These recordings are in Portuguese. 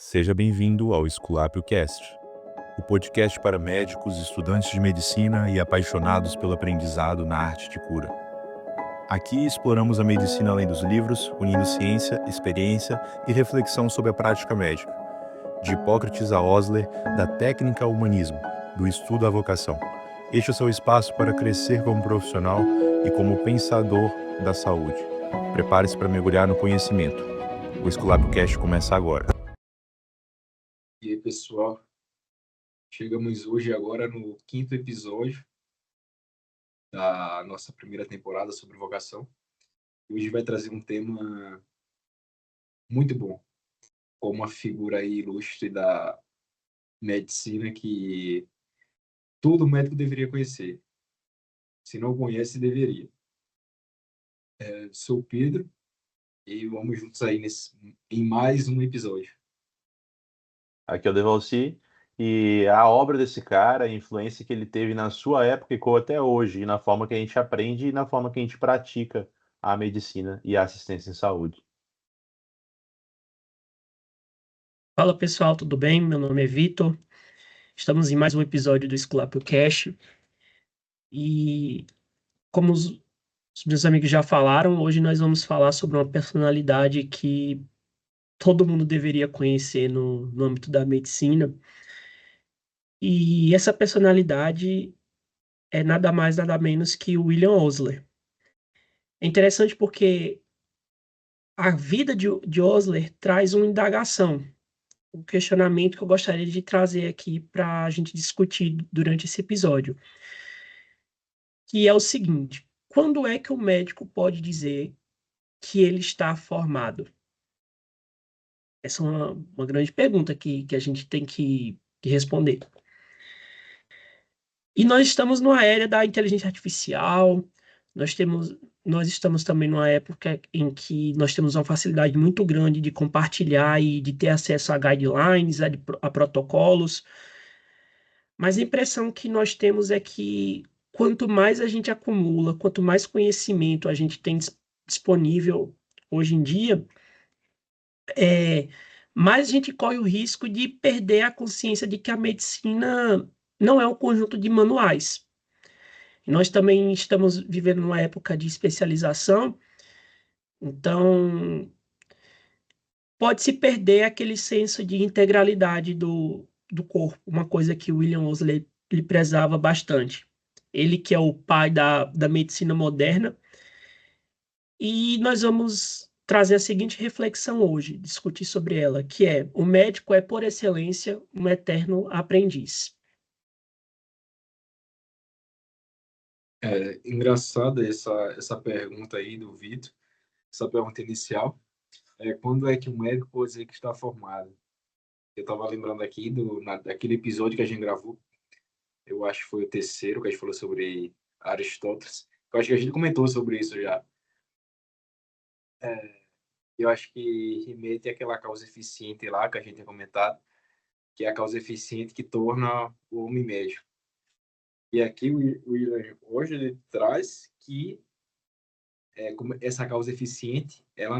Seja bem-vindo ao Esculápio Cast, o podcast para médicos, estudantes de medicina e apaixonados pelo aprendizado na arte de cura. Aqui exploramos a medicina além dos livros, unindo ciência, experiência e reflexão sobre a prática médica. De Hipócrates a Osler, da técnica ao humanismo, do estudo à vocação. Este é o seu espaço para crescer como profissional e como pensador da saúde. Prepare-se para mergulhar no conhecimento. O Esculápio Cast começa agora. E aí, pessoal, chegamos hoje agora no 5º episódio da nossa primeira temporada sobre vocação. Hoje vai trazer um tema muito bom, com uma figura aí ilustre da medicina que todo médico deveria conhecer. Se não conhece, deveria. Sou o Pedro e vamos juntos aí em mais um episódio. Aqui é o Devalci, e a obra desse cara, a influência que ele teve na sua época e até hoje, e na forma que a gente aprende e na forma que a gente pratica a medicina e a assistência em saúde. Fala pessoal, tudo bem? Meu nome é Vitor. Estamos em mais um episódio do Esculápio Cast. E como os meus amigos já falaram, hoje nós vamos falar sobre uma personalidade que todo mundo deveria conhecer no âmbito da medicina. E essa personalidade é nada mais, nada menos que o William Osler. É interessante porque a vida de Osler traz uma indagação, um questionamento que eu gostaria de trazer aqui para a gente discutir durante esse episódio, que é o seguinte: quando é que o médico pode dizer que ele está formado? Essa é uma grande pergunta que a gente tem que responder. E nós estamos numa era da inteligência artificial, nós estamos também numa época em que nós temos uma facilidade muito grande de compartilhar e de ter acesso a guidelines, a protocolos, mas a impressão que nós temos é que quanto mais a gente acumula, quanto mais conhecimento a gente tem disponível hoje em dia, mais a gente corre o risco de perder a consciência de que a medicina não é um conjunto de manuais. Nós também estamos vivendo numa época de especialização, então pode-se perder aquele senso de integralidade do corpo, uma coisa que o William Osler ele prezava bastante. Ele que é o pai da medicina moderna, e nós vamos trazer a seguinte reflexão hoje, discutir sobre ela, que é: o médico é, por excelência, um eterno aprendiz. Engraçada essa pergunta aí do Vitor, essa pergunta inicial. Quando é que o médico pode dizer que está formado? Eu estava lembrando aqui daquele episódio que a gente gravou, eu acho que foi o terceiro, que a gente falou sobre Aristóteles. Eu acho que a gente comentou sobre isso já. Eu acho que remete àquela causa eficiente lá que a gente tinha comentado, que é a causa eficiente que torna o homem médico. E aqui o William hoje ele traz que como essa causa eficiente, ela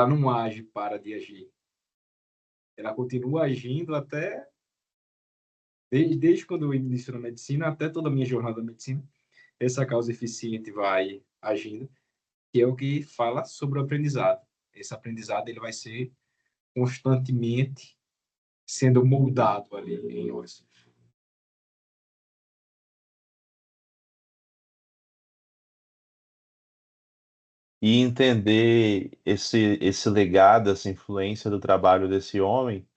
não age para de agir. Ela continua agindo até desde quando eu inicio na medicina até toda a minha jornada na medicina. Essa causa eficiente vai agindo, que é o que fala sobre o aprendizado. Esse aprendizado ele vai ser constantemente sendo moldado ali em nós. E entender esse legado, essa influência do trabalho desse homem,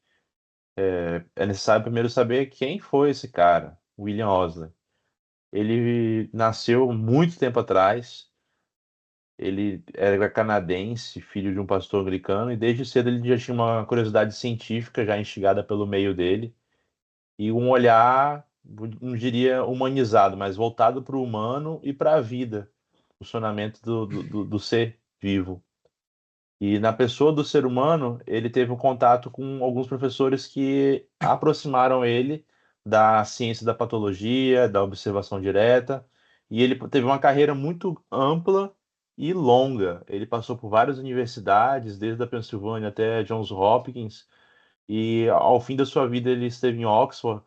é necessário primeiro saber quem foi esse cara, William Osler. Ele nasceu muito tempo atrás. Ele era canadense, filho de um pastor anglicano, e desde cedo ele já tinha uma curiosidade científica já instigada pelo meio dele, e um olhar, não diria humanizado, mas voltado para o humano e para a vida, o funcionamento do ser vivo. E na pessoa do ser humano, ele teve um contato com alguns professores que aproximaram ele da ciência da patologia, da observação direta, e ele teve uma carreira muito ampla e longa. Ele passou por várias universidades, desde a Pensilvânia até Johns Hopkins, e ao fim da sua vida ele esteve em Oxford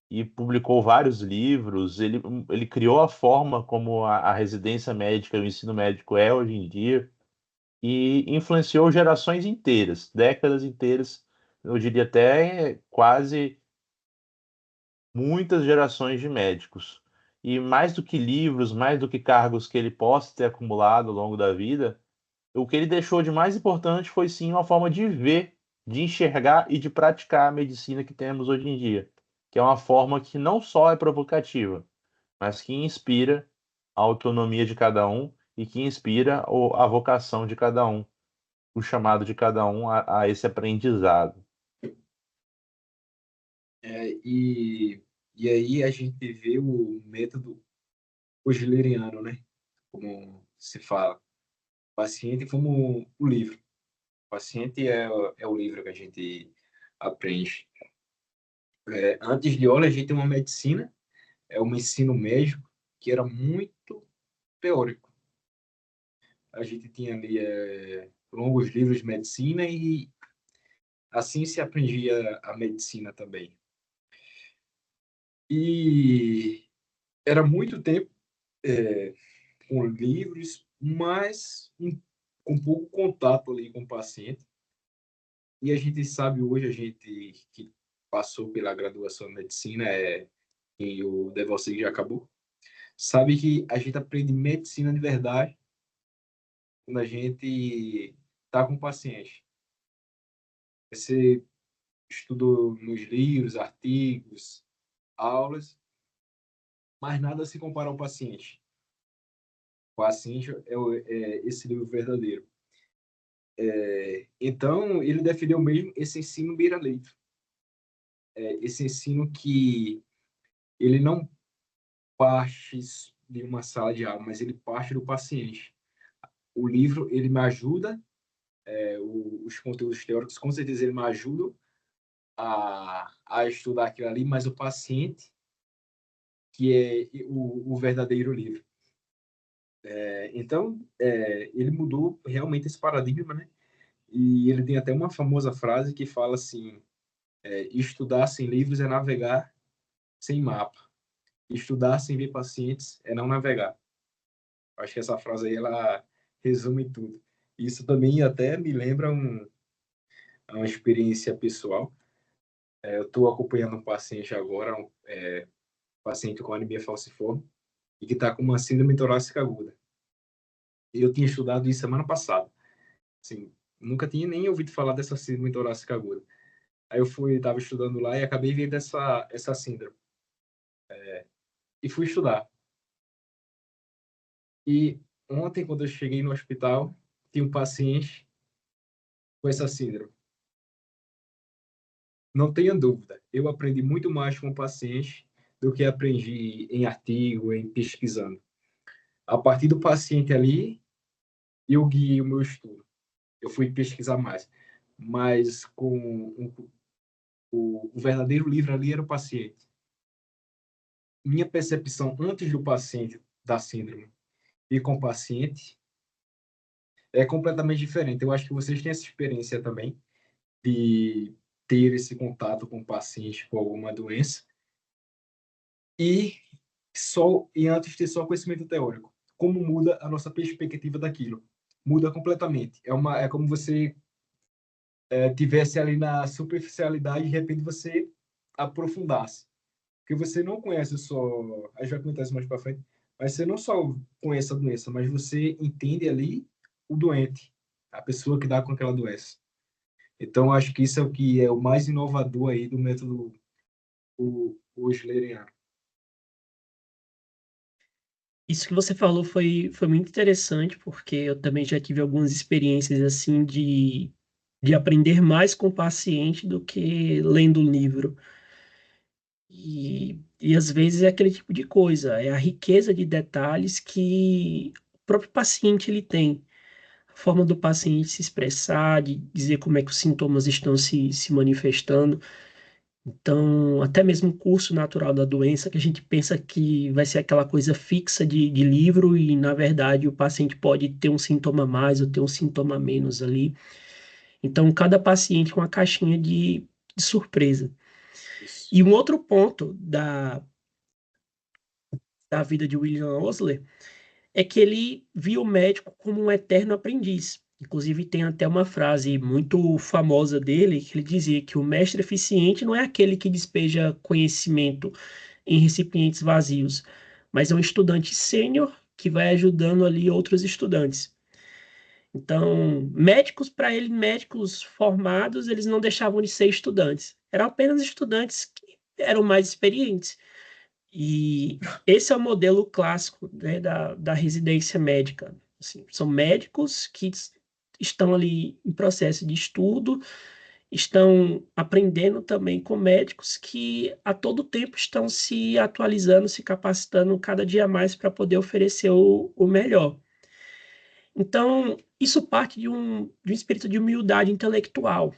e publicou vários livros. Ele criou a forma como a residência médica e o ensino médico é hoje em dia e influenciou gerações inteiras, décadas inteiras, eu diria até quase muitas gerações de médicos. E mais do que livros, mais do que cargos que ele possa ter acumulado ao longo da vida, o que ele deixou de mais importante foi sim uma forma de ver, de enxergar e de praticar a medicina que temos hoje em dia, que é uma forma que não só é provocativa, mas que inspira a autonomia de cada um e que inspira a vocação de cada um, o chamado de cada um a esse aprendizado. E aí a gente vê o método Kogleriano, né? Como se fala. O paciente como o livro. O paciente é o livro que a gente aprende. Antes de aula, a gente tem uma medicina, um ensino médico, que era muito teórico. A gente tinha ali longos livros de medicina e assim se aprendia a medicina também. E era muito tempo com livros, mas com pouco contato ali com o paciente. E a gente sabe hoje, a gente que passou pela graduação em medicina, e o Devossi já acabou, sabe que a gente aprende medicina de verdade quando a gente está com o paciente. Você estudou nos livros, artigos, aulas, mas nada se compara ao paciente. O paciente é esse livro verdadeiro. Então, ele defendeu mesmo esse ensino beira-leito. Esse ensino que ele não parte de uma sala de aula, mas ele parte do paciente. O livro, ele me ajuda, os conteúdos teóricos, com certeza, ele me ajudam a estudar aquilo ali, mas o paciente, que é o verdadeiro livro. Então, ele mudou realmente esse paradigma, né? E ele tem até uma famosa frase que fala assim, estudar sem livros é navegar sem mapa. Estudar sem ver pacientes é não navegar. Acho que essa frase aí, ela resume tudo. Isso também até me lembra uma experiência pessoal. Eu estou acompanhando um paciente agora, um paciente com anemia falciforme, e que está com uma síndrome torácica aguda. Eu tinha estudado isso semana passada. Assim, nunca tinha nem ouvido falar dessa síndrome torácica aguda. Aí eu estava estudando lá e acabei vendo essa síndrome. E fui estudar. E ontem, quando eu cheguei no hospital, tinha um paciente com essa síndrome. Não tenha dúvida, eu aprendi muito mais com o paciente do que aprendi em artigo, em pesquisando. A partir do paciente ali, eu guiei o meu estudo. Eu fui pesquisar mais. Mas o verdadeiro livro ali era o paciente. Minha percepção antes do paciente da síndrome e com o paciente é completamente diferente. Eu acho que vocês têm essa experiência também de ter esse contato com o paciente com alguma doença e antes ter só conhecimento teórico. Como muda a nossa perspectiva daquilo? Muda completamente. É como você tivesse ali na superficialidade e de repente você aprofundasse. Porque você não conhece só, a gente vai comentar isso mais para frente, mas você não só conhece a doença, mas você entende ali o doente, a pessoa que dá com aquela doença. Então, acho que isso é o que é o mais inovador aí do método o Schleriano. Isso que você falou foi muito interessante, porque eu também já tive algumas experiências assim de aprender mais com o paciente do que lendo o livro. E às vezes é aquele tipo de coisa, é a riqueza de detalhes que o próprio paciente ele tem. A forma do paciente se expressar, de dizer como é que os sintomas estão se manifestando. Então, até mesmo o curso natural da doença, que a gente pensa que vai ser aquela coisa fixa de livro, e na verdade o paciente pode ter um sintoma a mais ou ter um sintoma a menos ali. Então, cada paciente com uma caixinha de surpresa. Isso. E um outro ponto da vida de William Osler é que ele via o médico como um eterno aprendiz. Inclusive, tem até uma frase muito famosa dele, que ele dizia que o mestre eficiente não é aquele que despeja conhecimento em recipientes vazios, mas é um estudante sênior que vai ajudando ali outros estudantes. Então, médicos, para ele, médicos formados, eles não deixavam de ser estudantes. Eram apenas estudantes que eram mais experientes. E esse é o modelo clássico, né, da residência médica. Assim, são médicos que estão ali em processo de estudo, estão aprendendo também com médicos que a todo tempo estão se atualizando, se capacitando cada dia mais para poder oferecer o melhor. Então, isso parte de um espírito de humildade intelectual.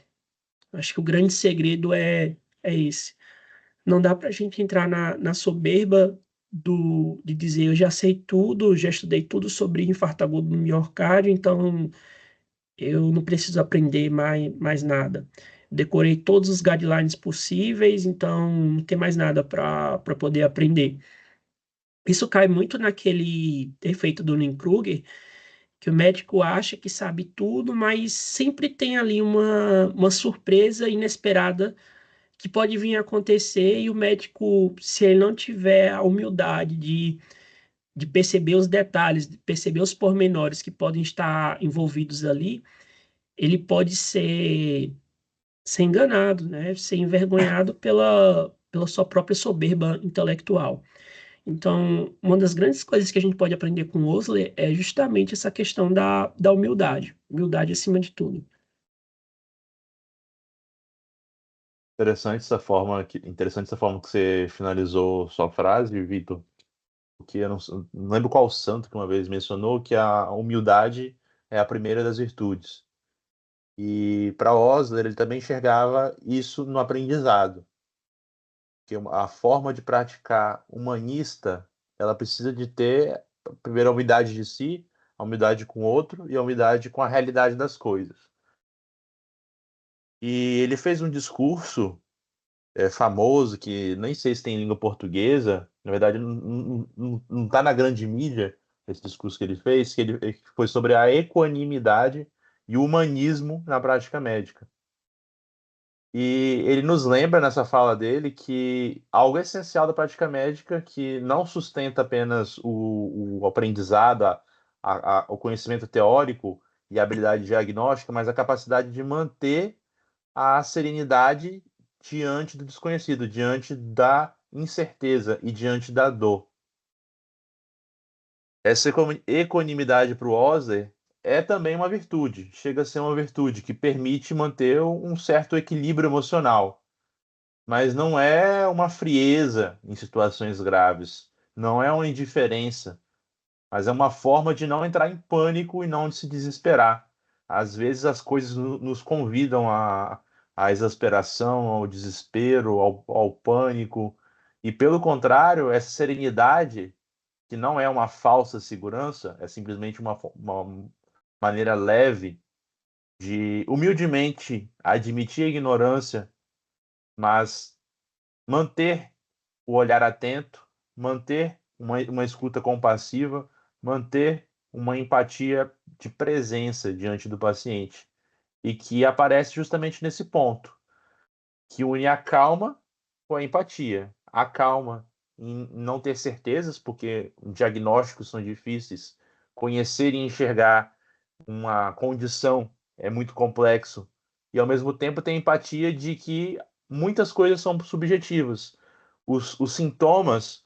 Acho que o grande segredo é esse. Não dá para a gente entrar na soberba de dizer eu já sei tudo, já estudei tudo sobre infarto agudo no miocárdio, então eu não preciso aprender mais nada. Decorei todos os guidelines possíveis, então não tem mais nada para poder aprender. Isso cai muito naquele efeito do Dunning-Kruger, que o médico acha que sabe tudo, mas sempre tem ali uma surpresa inesperada que pode vir a acontecer, e o médico, se ele não tiver a humildade de perceber os detalhes, de perceber os pormenores que podem estar envolvidos ali, ele pode ser enganado, né? Ser envergonhado pela sua própria soberba intelectual. Então, uma das grandes coisas que a gente pode aprender com Osler é justamente essa questão da humildade. Humildade acima de tudo. Interessante essa forma que você finalizou sua frase, Vitor, porque eu não lembro qual santo que uma vez mencionou que a humildade é a primeira das virtudes. E para Osler, ele também enxergava isso no aprendizado, que a forma de praticar humanista, ela precisa de ter, primeiro, a humildade de si, a humildade com o outro e a humildade com a realidade das coisas. E ele fez um discurso famoso, que nem sei se tem em língua portuguesa, na verdade não está na grande mídia, esse discurso que ele fez, que foi sobre a equanimidade e o humanismo na prática médica. E ele nos lembra nessa fala dele que algo essencial da prática médica, que não sustenta apenas o aprendizado, o conhecimento teórico e a habilidade diagnóstica, mas a capacidade de manter a serenidade diante do desconhecido, diante da incerteza e diante da dor. Essa equanimidade para o Osler é também uma virtude, chega a ser uma virtude que permite manter um certo equilíbrio emocional, mas não é uma frieza em situações graves, não é uma indiferença, mas é uma forma de não entrar em pânico e não de se desesperar. Às vezes as coisas nos convidam à exasperação, ao desespero, ao pânico, e pelo contrário, essa serenidade, que não é uma falsa segurança, é simplesmente uma maneira leve de humildemente admitir a ignorância, mas manter o olhar atento, manter uma escuta compassiva, manter uma empatia de presença diante do paciente. E que aparece justamente nesse ponto, que une a calma com a empatia. A calma em não ter certezas, porque diagnósticos são difíceis, conhecer e enxergar uma condição é muito complexo, e ao mesmo tempo tem empatia de que muitas coisas são subjetivas. Os sintomas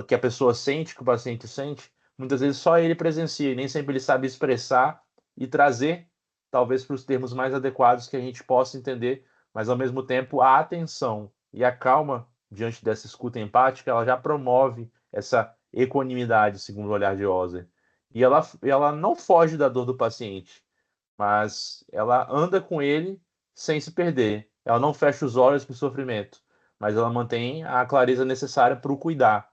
que a pessoa sente, que o paciente sente, muitas vezes só ele presencia, e nem sempre ele sabe expressar e trazer, talvez para os termos mais adequados que a gente possa entender, mas ao mesmo tempo a atenção e a calma diante dessa escuta empática, ela já promove essa equanimidade, segundo o olhar de Ozer. E ela não foge da dor do paciente, mas ela anda com ele sem se perder. ela não fecha os olhos para o sofrimento, mas ela mantém a clareza necessária para o cuidar.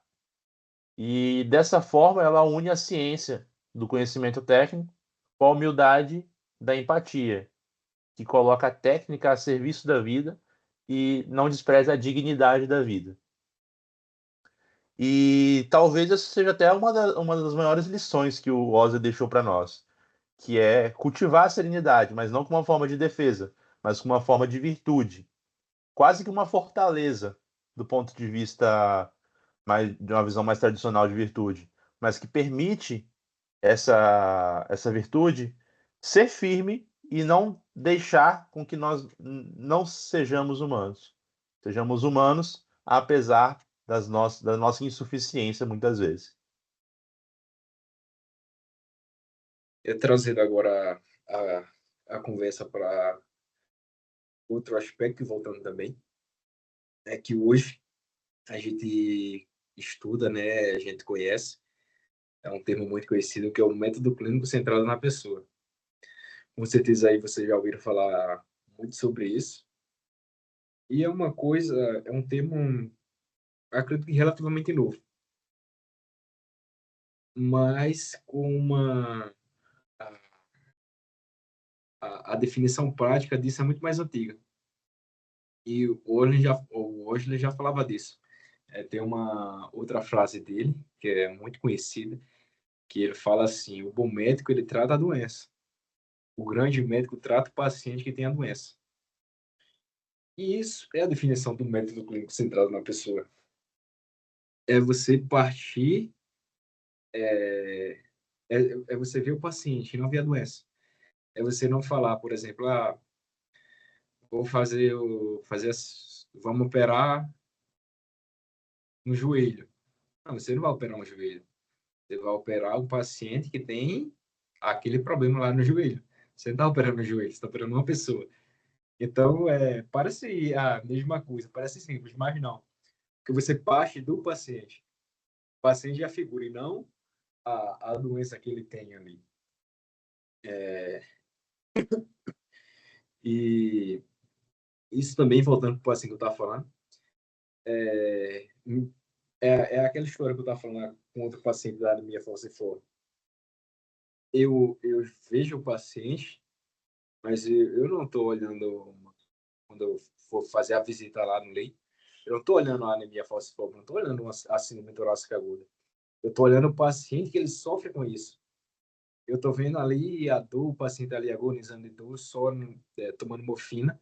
E dessa forma ela une a ciência do conhecimento técnico com a humildade da empatia, que coloca a técnica a serviço da vida e não despreza a dignidade da vida. E talvez essa seja até uma das maiores lições que o Ozzy deixou para nós, que é cultivar a serenidade, mas não como uma forma de defesa, mas como uma forma de virtude, quase que uma fortaleza do ponto de vista de uma visão mais tradicional de virtude, mas que permite essa virtude ser firme e não deixar com que nós não sejamos humanos. Sejamos humanos apesar da nossa insuficiência muitas vezes. Eu trazendo agora a conversa para outro aspecto, e voltando também, é que hoje a gente estuda, né, a gente conhece, é um termo muito conhecido, que é o método clínico centrado na pessoa. Com certeza aí vocês já ouviram falar muito sobre isso. E é uma coisa, é um termo, acredito que relativamente novo, mas com a definição prática disso é muito mais antiga. E o Osler já falava disso. Tem uma outra frase dele, que é muito conhecida, que ele fala assim: o bom médico ele trata a doença, o grande médico trata o paciente que tem a doença. E isso é a definição do método clínico centrado na pessoa. É você partir, é, é você ver o paciente, não ver a doença. É você não falar, por exemplo, vou vamos operar no joelho. Não, você não vai operar no joelho. Você vai operar o paciente que tem aquele problema lá no joelho. Você não está operando no joelho, você está operando uma pessoa. Então, parece a mesma coisa, parece simples, mas não. Porque você parte do paciente. O paciente é a figura e não a doença que ele tem ali. E isso também, voltando para o paciente que eu estava falando, é aquela história que eu estava falando com outro paciente da anemia falciforme. Eu vejo o paciente, mas eu não estou olhando, quando eu for fazer a visita lá no leito, eu não estou olhando a anemia falciforme, não estou olhando a síndrome torácica aguda. Eu estou olhando o paciente que ele sofre com isso. Eu estou vendo ali a dor, o paciente ali agonizando de dor, só tomando morfina,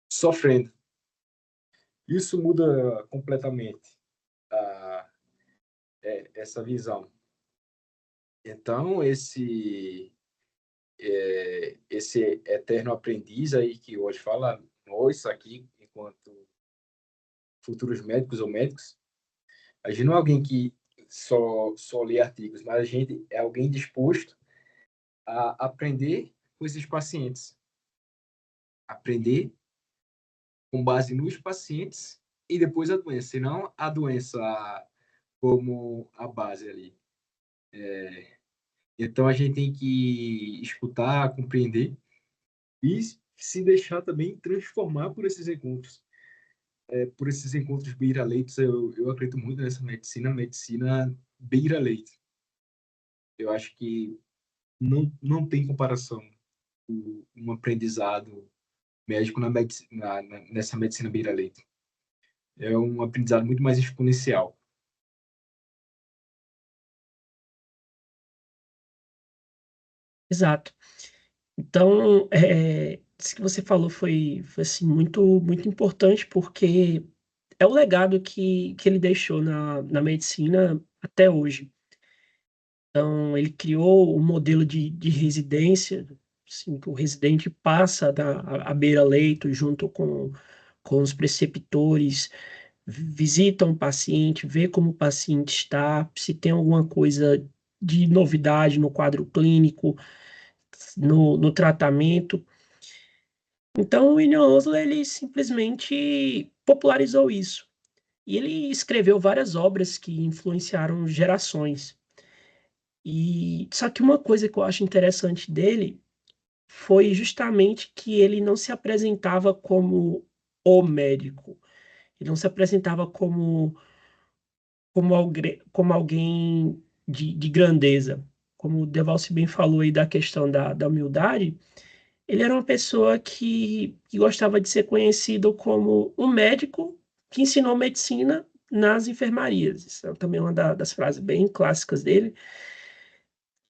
sofrendo. Isso muda completamente essa visão. Então, esse eterno aprendiz aí que hoje fala, nós aqui, enquanto futuros médicos ou médicos, a gente não é alguém que só lê artigos, mas a gente é alguém disposto a aprender com esses pacientes. Aprender com base nos pacientes e depois a doença, e não a doença como a base ali. Então a gente tem que escutar, compreender e se deixar também transformar por esses encontros. Por esses encontros beira-leitos, eu acredito muito nessa medicina beira-leito. Eu acho que não tem comparação um aprendizado médico nessa medicina beira-leito. É um aprendizado muito mais exponencial. Exato. Então, isso que você falou foi assim, muito importante, porque é o legado que ele deixou na medicina até hoje. Então, ele criou um modelo de residência, assim, que o residente passa a beira-leito junto com os preceptores, visita um paciente, vê como o paciente está, se tem alguma coisa de novidade no quadro clínico, no tratamento. Então, o William Osler, ele simplesmente popularizou isso. E ele escreveu várias obras que influenciaram gerações. E só que uma coisa que eu acho interessante dele foi justamente que ele não se apresentava como o médico, ele não se apresentava como alguém de grandeza. Como o Devalcio bem falou aí da questão da humildade, ele era uma pessoa que gostava de ser conhecido como um médico que ensinou medicina nas enfermarias. Isso é também uma das frases bem clássicas dele.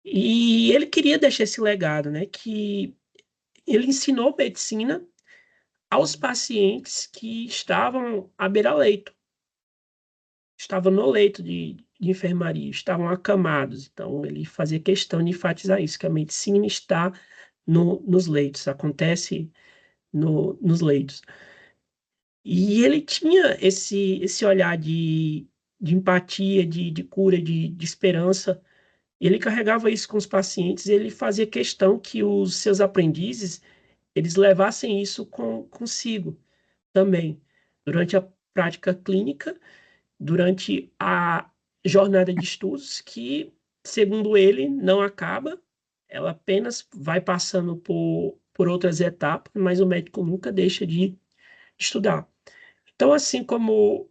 E ele queria deixar esse legado, né? Que ele ensinou medicina aos pacientes que estavam à beira-leito, estavam no leito de enfermaria, estavam acamados. Então, ele fazia questão de enfatizar isso, que a medicina está nos leitos, acontece nos leitos. E ele tinha esse olhar de empatia, de cura, de esperança. Ele carregava isso com os pacientes, e ele fazia questão que os seus aprendizes eles levassem isso consigo também, durante a prática clínica, durante a jornada de estudos, que, segundo ele, não acaba, ela apenas vai passando por outras etapas, mas o médico nunca deixa de estudar. Então, assim como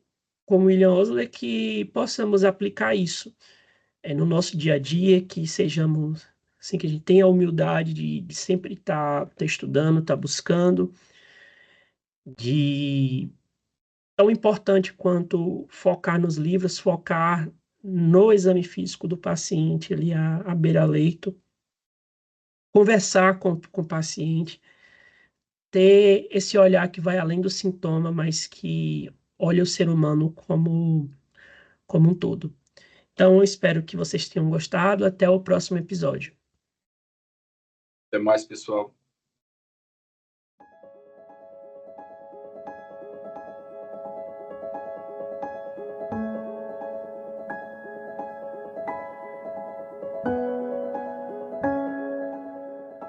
William Osler, que possamos aplicar isso no nosso dia a dia, que sejamos, assim, que a gente tenha a humildade de sempre estar estudando, estar buscando, de tão importante quanto focar nos livros, focar no exame físico do paciente, ali à beira-leito, conversar com o paciente, ter esse olhar que vai além do sintoma, mas que olha o ser humano como um todo. Então, eu espero que vocês tenham gostado. Até o próximo episódio. Até mais, pessoal.